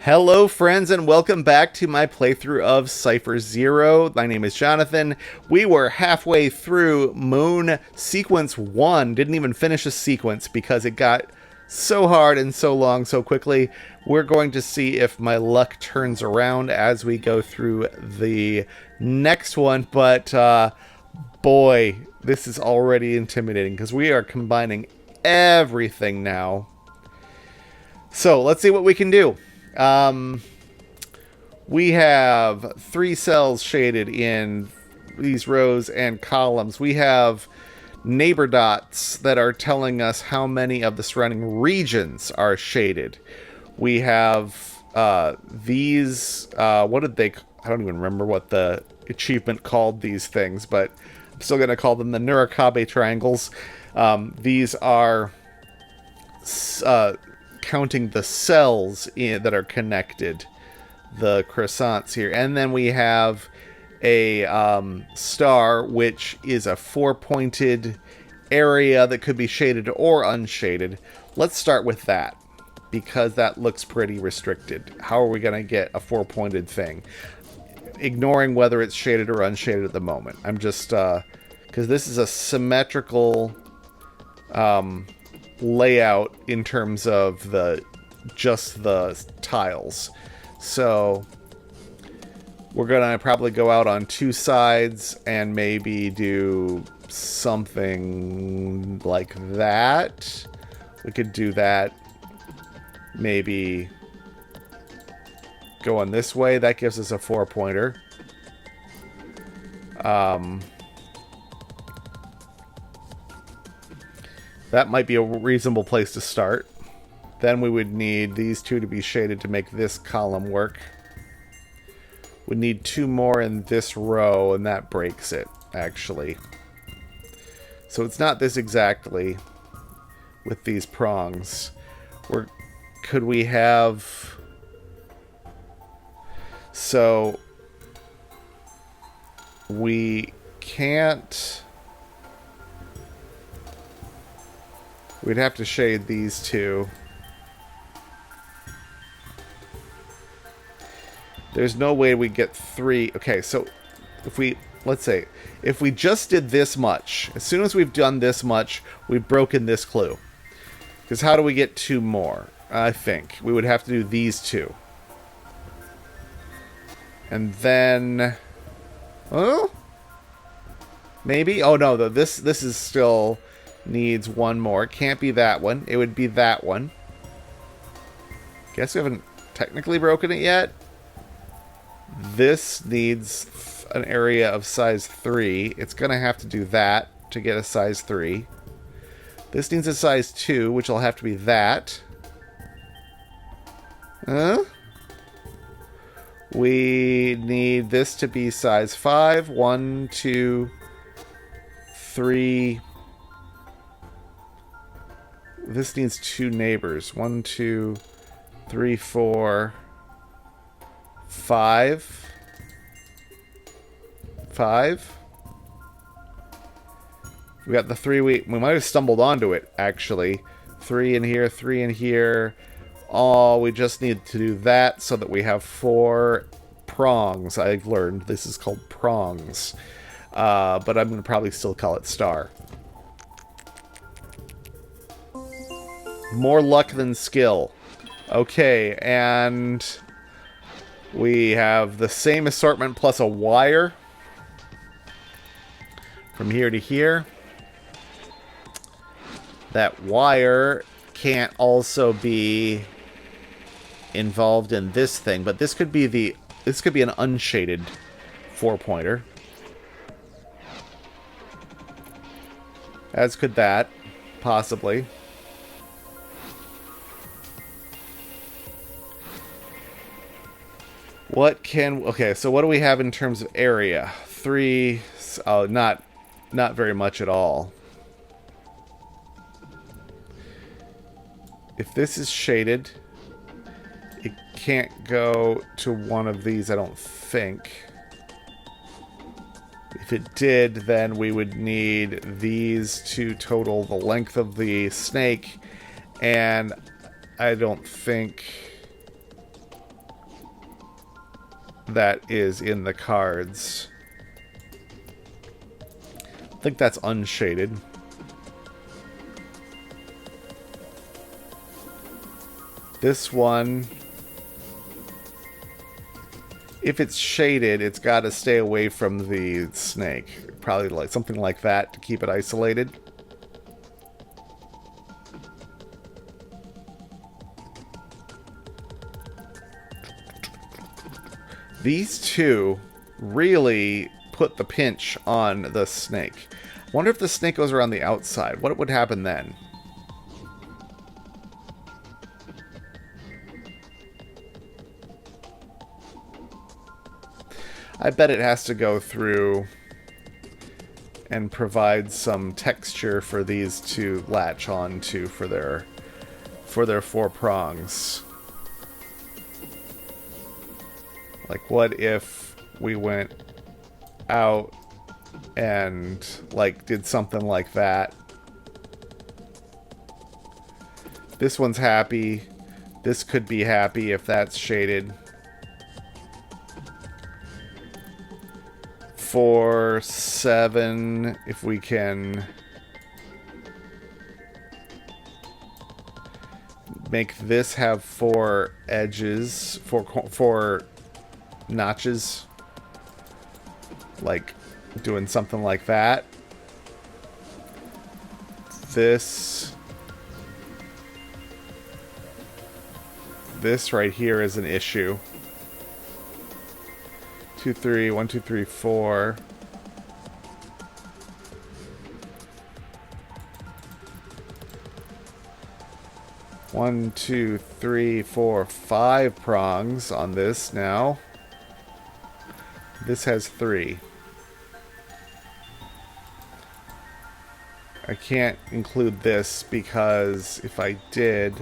Hello friends and welcome back to my playthrough of Cipher Zero. My name is Jonathan. We were halfway through Moon Sequence 1. Didn't even finish a sequence because it got so hard and so long so quickly. We're going to see if my luck turns around as we go through the next one. But boy, this is already intimidating because we are combining everything now. So let's see what we can do. We have 3 cells shaded in these rows and columns. We have neighbor dots that are telling us how many of the surrounding regions are shaded. We have these, what did they, I don't even remember what the achievement called these things, but I'm still going to call them the Nurikabe triangles. These are counting the cells that are connected, the croissants here. And then we have a star, which is a 4-pointed area that could be shaded or unshaded. Let's start with that, because that looks pretty restricted. How are we going to get a 4-pointed thing? Ignoring whether it's shaded or unshaded at the moment. I'm just, because this is a symmetrical layout in terms of just the tiles. So we're gonna probably go out on 2 sides and maybe do something like that. We could do that. Maybe go on this way. That gives us a 4-pointer. That might be a reasonable place to start. Then we would need these 2 to be shaded to make this column work. We need 2 more in this row, and that breaks it, actually. So it's not this exactly with these prongs. Could we have... So we can't... We'd have to shade these 2. There's no way we get 3. Okay, so if we, let's say, if we just did this much, as soon as we've done this much, we've broken this clue. Because how do we get 2 more? I think we would have to do these 2. And then, oh, maybe. Oh no, this is still needs 1 more. It can't be that one. It would be that one. Guess we haven't technically broken it yet. This needs an area of size 3. It's going to have to do that to get a size 3. This needs a size 2, which will have to be that. We need this to be size 5. 1, 2, 3. This needs 2 neighbors. 1, 2, 3, 4, 5. 5. We got the 3. We might have stumbled onto it, actually. 3 in here, 3 in here. Oh, we just need to do that so that we have 4 prongs. I've learned this is called prongs. But I'm going to probably still call it star. More luck than skill. Okay, and we have the same assortment plus a wire from here to here. That wire can't also be involved in this thing, but this could be an unshaded 4-pointer. As could that, possibly. Okay, so what do we have in terms of area? 3, oh, not very much at all. If this is shaded, it can't go to one of these, I don't think. If it did, then we would need these to total the length of the snake, and I don't think that is in the cards. I think that's unshaded. This one, if it's shaded, it's got to stay away from the snake. Probably like something like that to keep it isolated. These two really put the pinch on the snake. I wonder if the snake goes around the outside. What would happen then? I bet it has to go through and provide some texture for these to latch on to for their 4 prongs. Like, what if we went out and, like, did something like that? This one's happy. This could be happy if that's shaded. 4, 7, if we can make this have 4 edges, 4 notches, like doing something like that. This right here is an issue. 2, 3, 1, 2, 3, 4. One, 2, 3, 4, 5 prongs on this now. This has 3. I can't include this because if I did...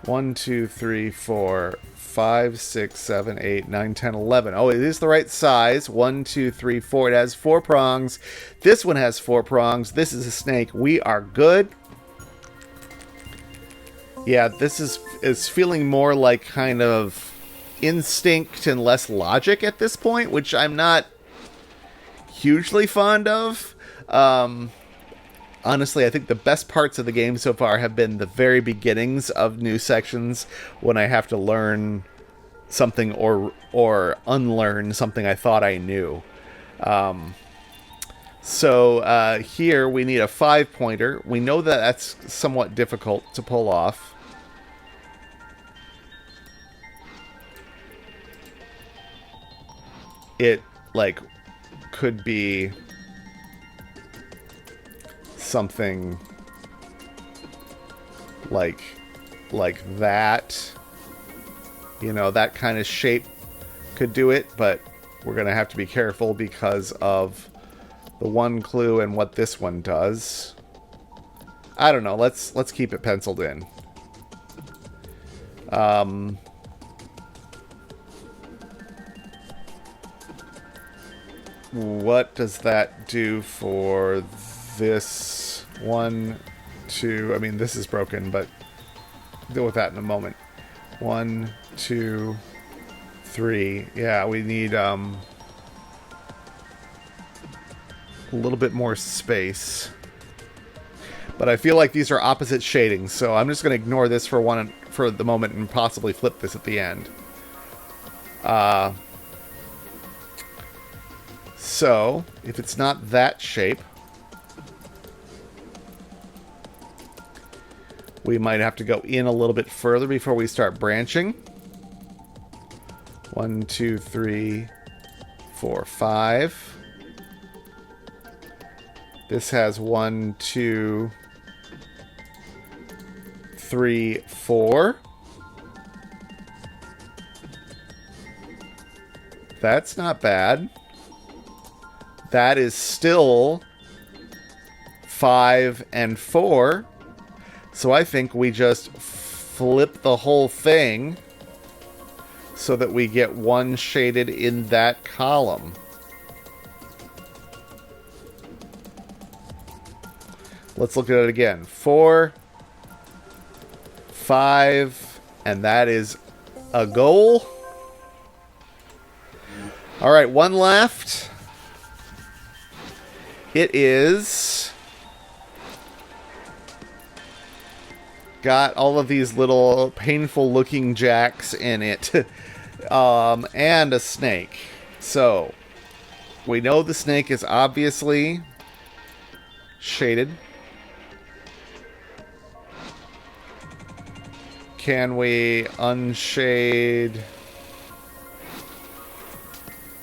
1, 2, 3, 4, 5, 6, 7, 8, 9, 10, 11. Oh, it is the right size. 1, 2, 3, 4. It has 4 prongs. This one has 4 prongs. This is a snake. We are good. Yeah, this is feeling more like kind of instinct and less logic at this point, which I'm not hugely fond of. Honestly, I think the best parts of the game so far have been the very beginnings of new sections when I have to learn something or unlearn something I thought I knew. So here we need a 5-pointer. We know that that's somewhat difficult to pull off. It, like, could be something like that. You know, that kind of shape could do it, but we're going to have to be careful because of the one clue and what this one does. I don't know. Let's keep it penciled in. What does that do for this? 1, 2... I mean, this is broken, but deal with that in a moment. 1, 2, 3. Yeah, we need a little bit more space. But I feel like these are opposite shadings, so I'm just going to ignore this for the moment and possibly flip this at the end. So, if it's not that shape, we might have to go in a little bit further before we start branching. 1, 2, 3, 4, 5. This has 1, 2, 3, 4. That's not bad. That is still 5 and 4. So I think we just flip the whole thing so that we get one shaded in that column. Let's look at it again. 4, 5, and that is a goal. All right, one left. It is... got all of these little painful-looking jacks in it. And a snake. So, we know the snake is obviously shaded. Can we unshade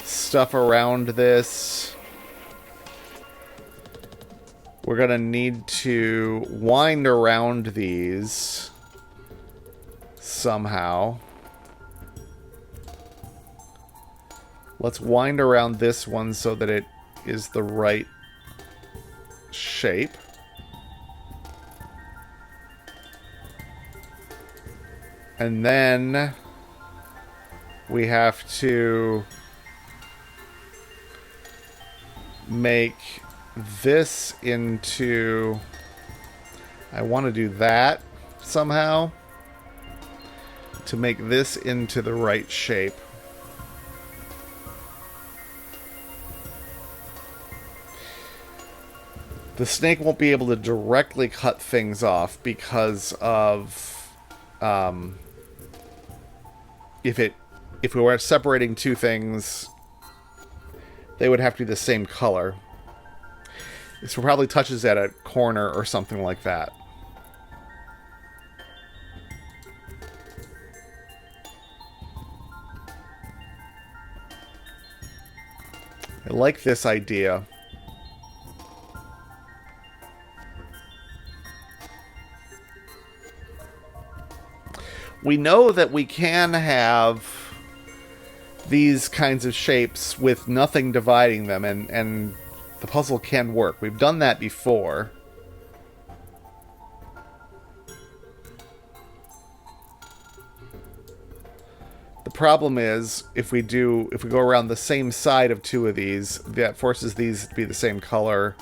stuff around this? We're going to need to wind around these somehow. Let's wind around this one so that it is the right shape. And then we have to make this into... I want to do that somehow to make this into the right shape. The snake won't be able to directly cut things off because of if we were separating two things, they would have to be the same color. This probably touches at a corner or something like that. I like this idea. We know that we can have these kinds of shapes with nothing dividing them, and the puzzle can work. We've done that before. The problem is, if we go around the same side of two of these, that forces these to be the same color,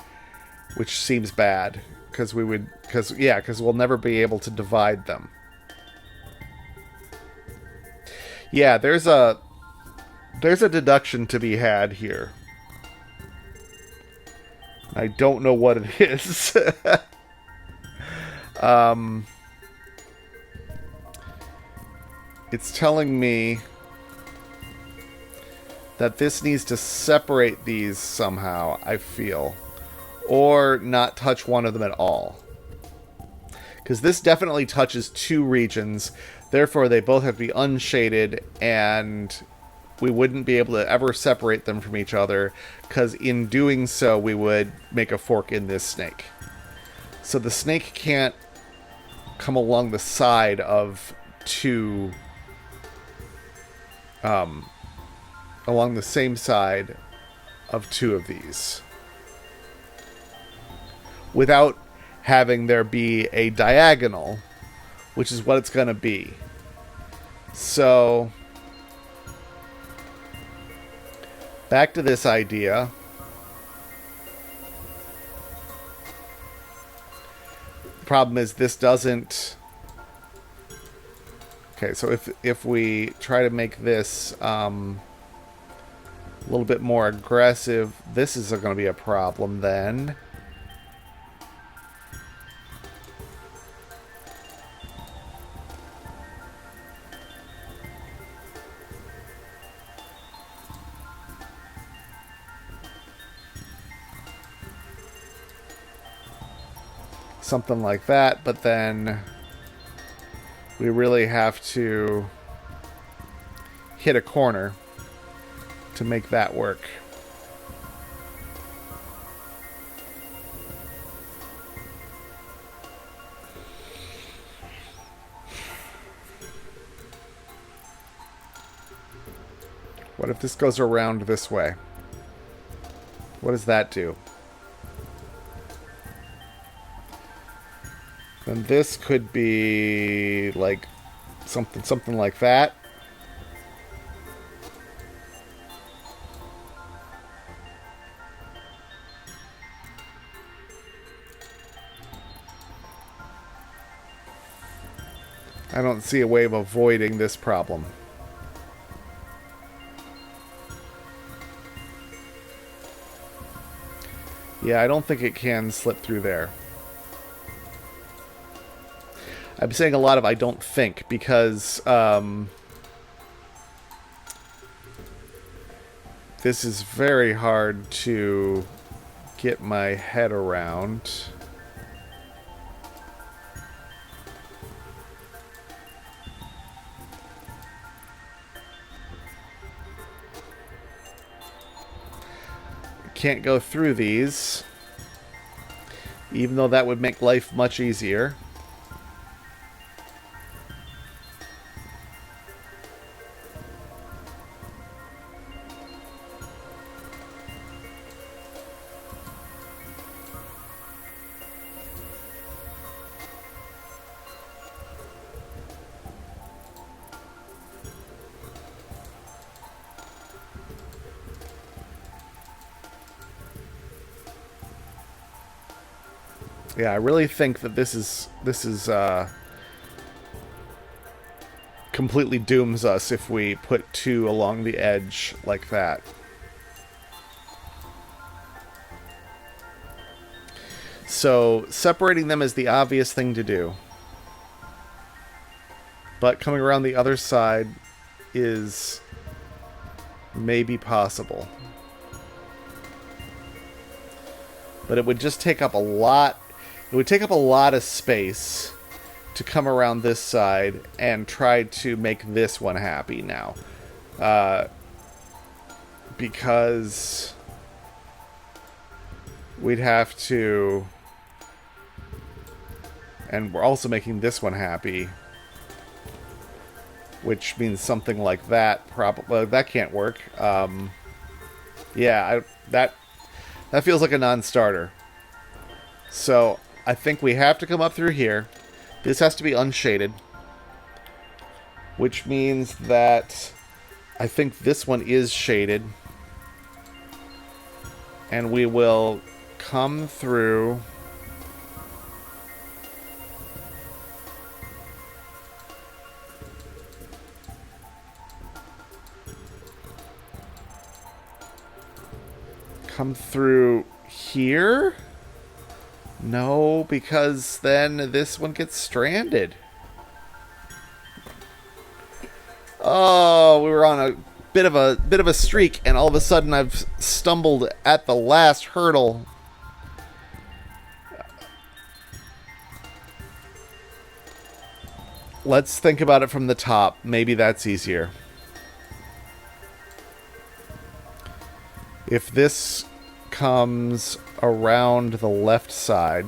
which seems bad, because we'll never be able to divide them. Yeah, there's a deduction to be had here. I don't know what it is. It's telling me that this needs to separate these somehow, I feel. Or not touch one of them at all. Because this definitely touches two regions. Therefore, they both have to be unshaded, and we wouldn't be able to ever separate them from each other, because in doing so, we would make a fork in this snake. So the snake can't come along the side of two... along the same side of two of these. Without having there be a diagonal, which is what it's going to be. So, back to this idea. The problem is this doesn't... Okay, so if we try to make this a little bit more aggressive, this is going to be a problem then. Something like that, but then we really have to hit a corner to make that work. What if this goes around this way? What does that do? Then this could be like something like that. I don't see a way of avoiding this problem. Yeah, I don't think it can slip through there. I'm saying a lot of I don't think because this is very hard to get my head around. Can't go through these, even though that would make life much easier. Yeah, I really think that this is completely dooms us if we put two along the edge like that. So separating them is the obvious thing to do. But coming around the other side is maybe possible. But it would just take up a lot. It would take up a lot of space to come around this side and try to make this one happy now. Because we'd have to... And we're also making this one happy. Which means something like that probably... that can't work. Yeah, that feels like a non-starter. So, I think we have to come up through here. This has to be unshaded. Which means that I think this one is shaded. And we will come through... Come through here? No, because then this one gets stranded. Oh, we were on a bit of a streak, and all of a sudden I've stumbled at the last hurdle. Let's think about it from the top. Maybe that's easier. If this comes around the left side,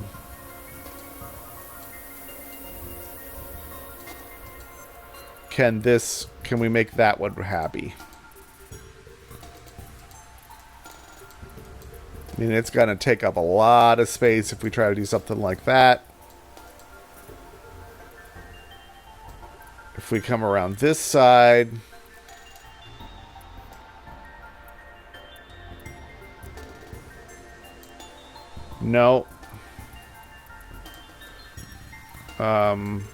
can we make that one happy? I mean, it's going to take up a lot of space if we try to do something like that. If we come around this side... No. Come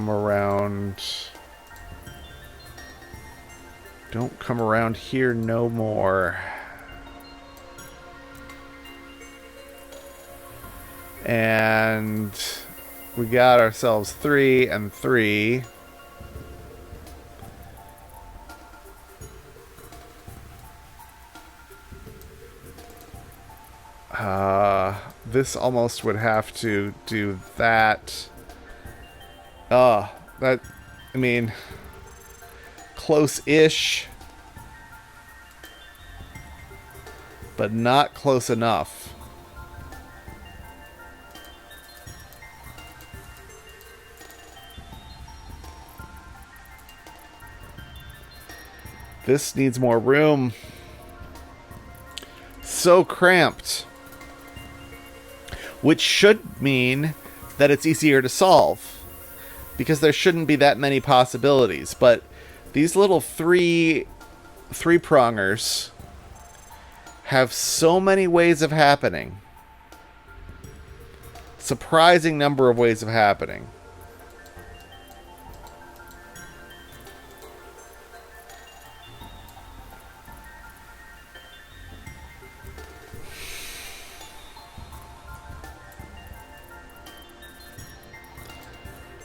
around. Don't come around here no more. And we got ourselves 3 and 3. This almost would have to do that. I mean, close-ish, but not close enough. This needs more room. So cramped. Which should mean that it's easier to solve, because there shouldn't be that many possibilities. But these little three-prongers have so many ways of happening. Surprising number of ways of happening.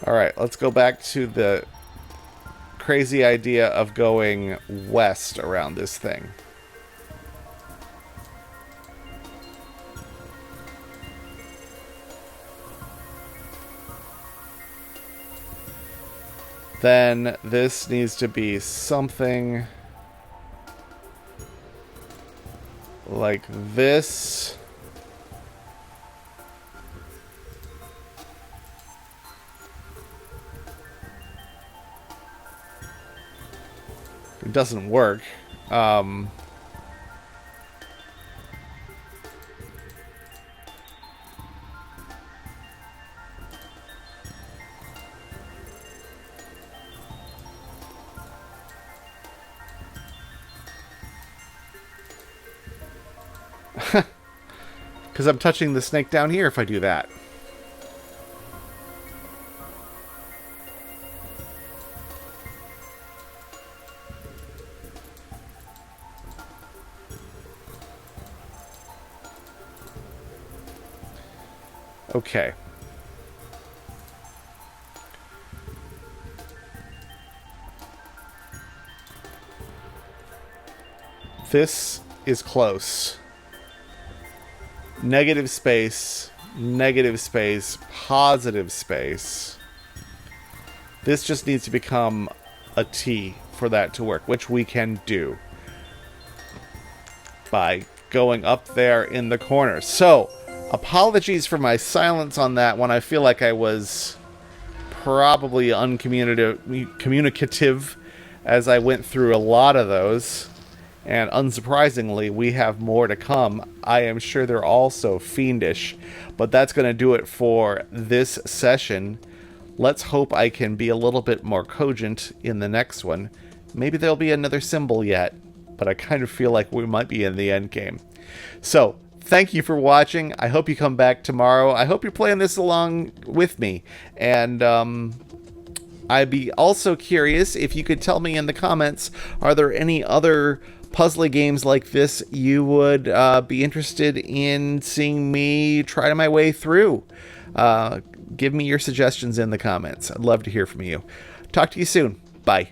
Alright, let's go back to the crazy idea of going west around this thing. Then this needs to be something like this. It doesn't work. Because I'm touching the snake down here if I do that. Okay. This is close. Negative space, positive space. This just needs to become a T for that to work, which we can do by going up there in the corner. So, apologies for my silence on that one. I feel like I was probably uncommunicative as I went through a lot of those. And unsurprisingly, we have more to come. I am sure they're also fiendish. But that's going to do it for this session. Let's hope I can be a little bit more cogent in the next one. Maybe there'll be another symbol yet. But I kind of feel like we might be in the end game. So, thank you for watching. I hope you come back tomorrow. I hope you're playing this along with me. And I'd be also curious if you could tell me in the comments, are there any other puzzly games like this you would be interested in seeing me try my way through? Give me your suggestions in the comments. I'd love to hear from you. Talk to you soon. Bye.